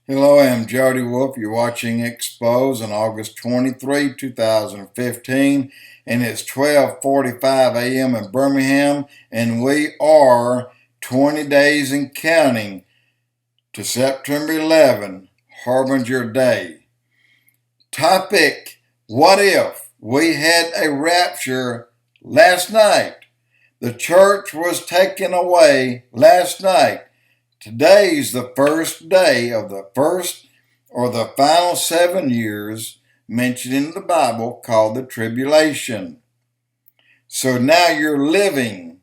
Hello, I'm Jody Wolf. You're watching Expoz on August 23, 2015, and it's 12:45 a.m. in Birmingham, and we are 20 days and counting to September 11, Harbinger Day. Topic: What if we had a rapture last night? The church was taken away last night. Today's the first day of the first or the final 7 years mentioned in the Bible called the tribulation. So now you're living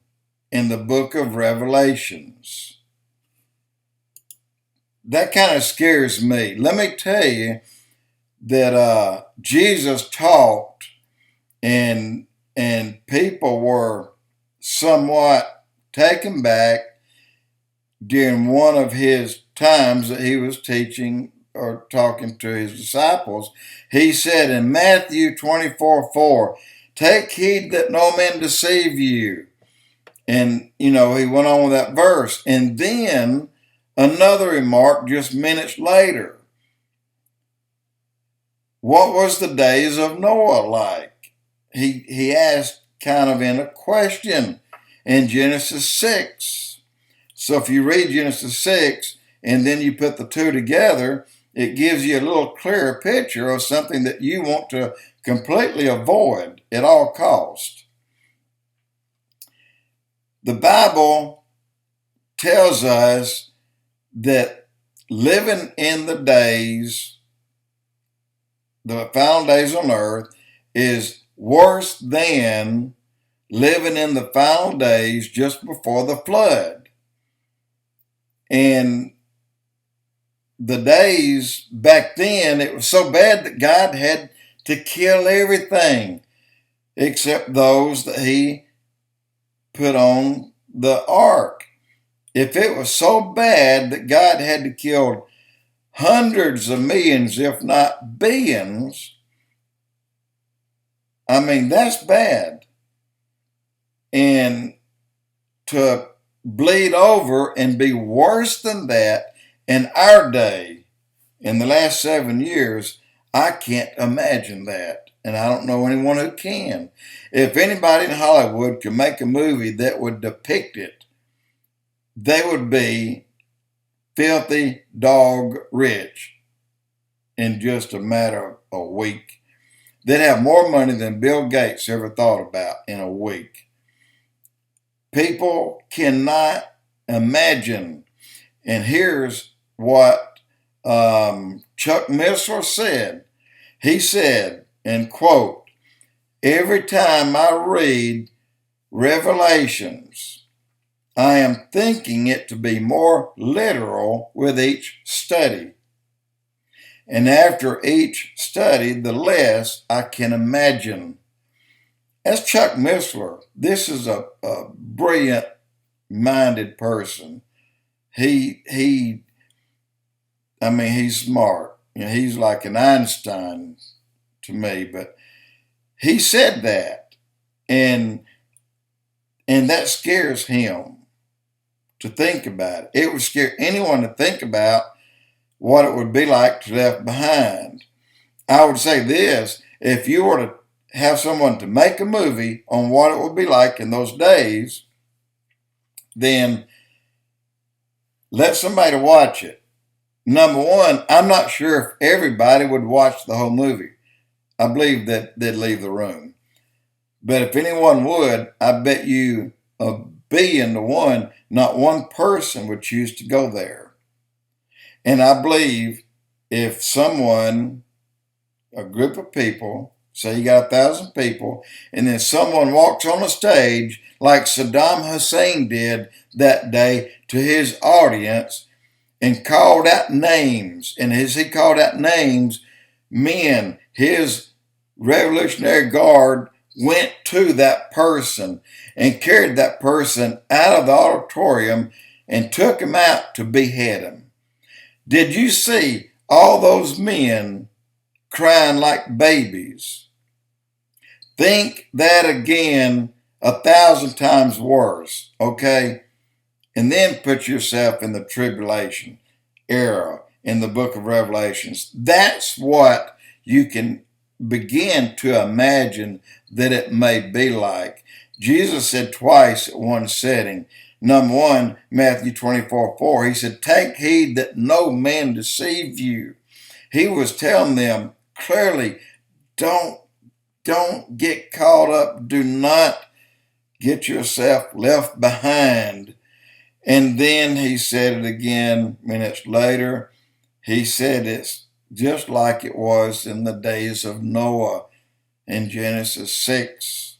in the book of Revelations. That kind of scares me. Let me tell you that Jesus talked and people were somewhat taken back during one of his times that he was teaching or talking to his disciples. He said in Matthew 24:4, "Take heed that no man deceive you." And, he went on with that verse. And then another remark just minutes later. What was the days of Noah like? He asked kind of in a question in Genesis 6. So if you read Genesis 6 and then you put the two together, it gives you a little clearer picture of something that you want to completely avoid at all costs. The Bible tells us that living in the final days on earth, is worse than living in the final days just before the flood. And the days back then, it was so bad that God had to kill everything except those that he put on the ark. If it was so bad that God had to kill hundreds of millions, if not billions, that's bad. And to bleed over and be worse than that in our day, in the last 7 years, I can't imagine that. And I don't know anyone who can. If anybody in Hollywood could make a movie that would depict it, they would be filthy dog rich in just a matter of a week. They'd have more money than Bill Gates ever thought about in a week. People cannot imagine. And here's what Chuck Missler said. He said, and quote, "Every time I read Revelations, I am thinking it to be more literal with each study. And after each study, the less I can imagine." That's Chuck Missler. This is a brilliant-minded person. He's smart. He's like an Einstein to me, but he said that, and that scares him to think about it. It would scare anyone to think about what it would be like to be left behind. I would say this: if you were to have someone to make a movie on what it would be like in those days, then let somebody watch it. Number one, I'm not sure if everybody would watch the whole movie. I believe that they'd leave the room. But if anyone would, I bet you 1,000,000,000 to 1, not one person would choose to go there. And I believe if someone, a group of people, say you got 1,000 people, and then someone walks on a stage like Saddam Hussein did that day to his audience and called out names, and as he called out names, men, his Revolutionary Guard went to that person and carried that person out of the auditorium and took him out to behead him. Did you see all those men crying like babies? Think that again 1,000 times worse, okay? And then put yourself in the tribulation era in the book of Revelations. That's what you can begin to imagine that it may be like. Jesus said twice at one setting. Number one, Matthew 24:4, he said, "Take heed that no man deceive you." He was telling them clearly, don't get caught up. Do not get yourself left behind. And then he said it again minutes later. He said it's just like it was in the days of Noah in Genesis 6.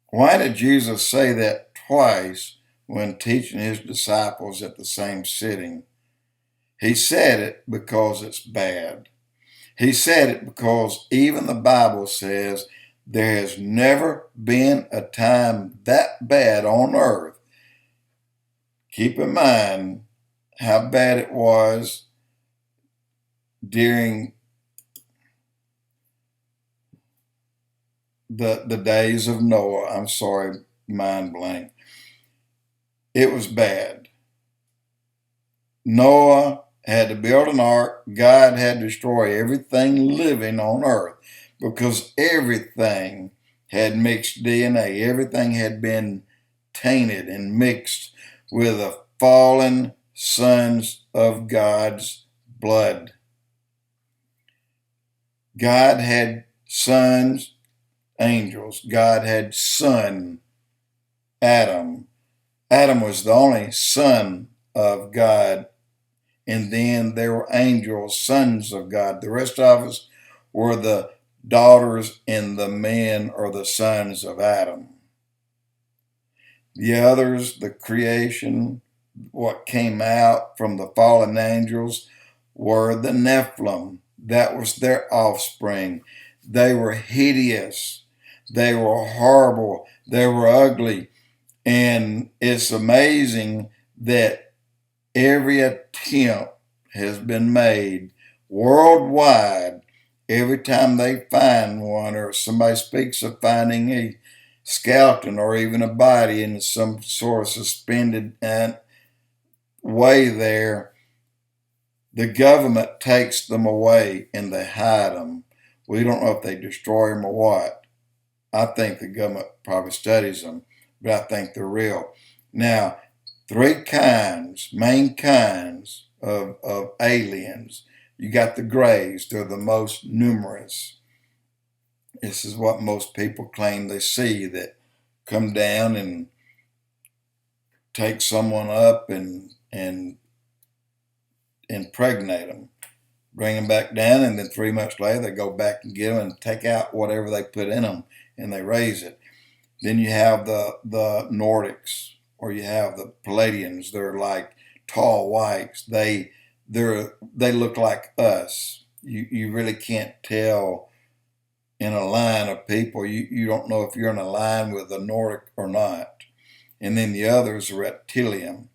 Why did Jesus say that twice when teaching his disciples at the same sitting? He said it because it's bad. He said it because even the Bible says there has never been a time that bad on earth. Keep in mind how bad it was during the days of Noah. I'm sorry, mind blank. It was bad. Noah had to build an ark. God had to destroy everything living on earth because everything had mixed DNA. Everything had been tainted and mixed with the fallen sons of God's blood. God had sons, angels. God had son, Adam. Adam was the only son of God. And then there were angels, sons of God. The rest of us were the daughters and the men or the sons of Adam. The others, the creation, what came out from the fallen angels, were the Nephilim. That was their offspring. They were hideous. They were horrible. They were ugly. And it's amazing that every attempt has been made worldwide. Every time they find one or somebody speaks of finding a skeleton or even a body in some sort of suspended way there, the government takes them away and they hide them. We don't know if they destroy them or what. I think the government probably studies them, but I think they're real. Now, three kinds, main kinds of aliens. You got the grays, they're the most numerous. This is what most people claim they see, that come down and take someone up and impregnate them, bring them back down, and then 3 months later they go back and get them and take out whatever they put in them and they raise it. Then you have the Nordics, or you have the Palladians. They're like tall whites. They look like us. You really can't tell in a line of people. You don't know if you're in a line with a Nordic or not. And then the others are reptilian.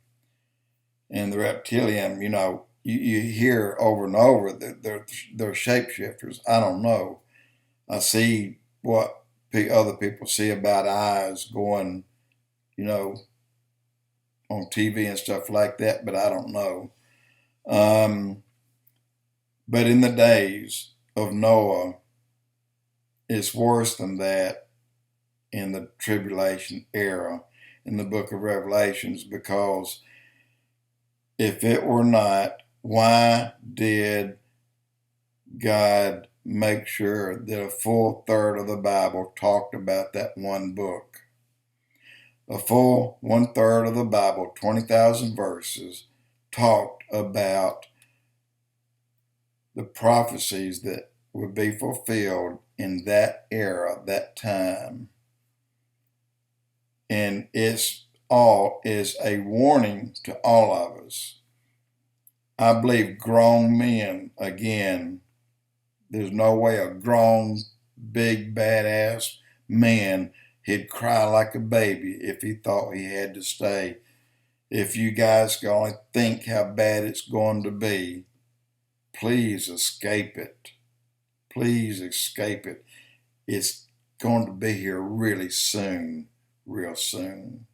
And the reptilian, you hear over and over that they're shapeshifters. I don't know. I see what other people see about eyes going, on TV and stuff like that, but I don't know. But in the days of Noah, it's worse than that in the tribulation era in the book of Revelations, because if it were not, why did God make sure that a full third of the Bible talked about that one book? A full 1/3 of the Bible, 20,000 verses, talked about the prophecies that would be fulfilled in that era, that time. And it's all is a warning to all of us. I believe grown men, again, there's no way a grown, big, badass man, he'd cry like a baby if he thought he had to stay. If you guys can only think how bad it's going to be, please escape it. Please escape it. It's going to be here really soon, real soon.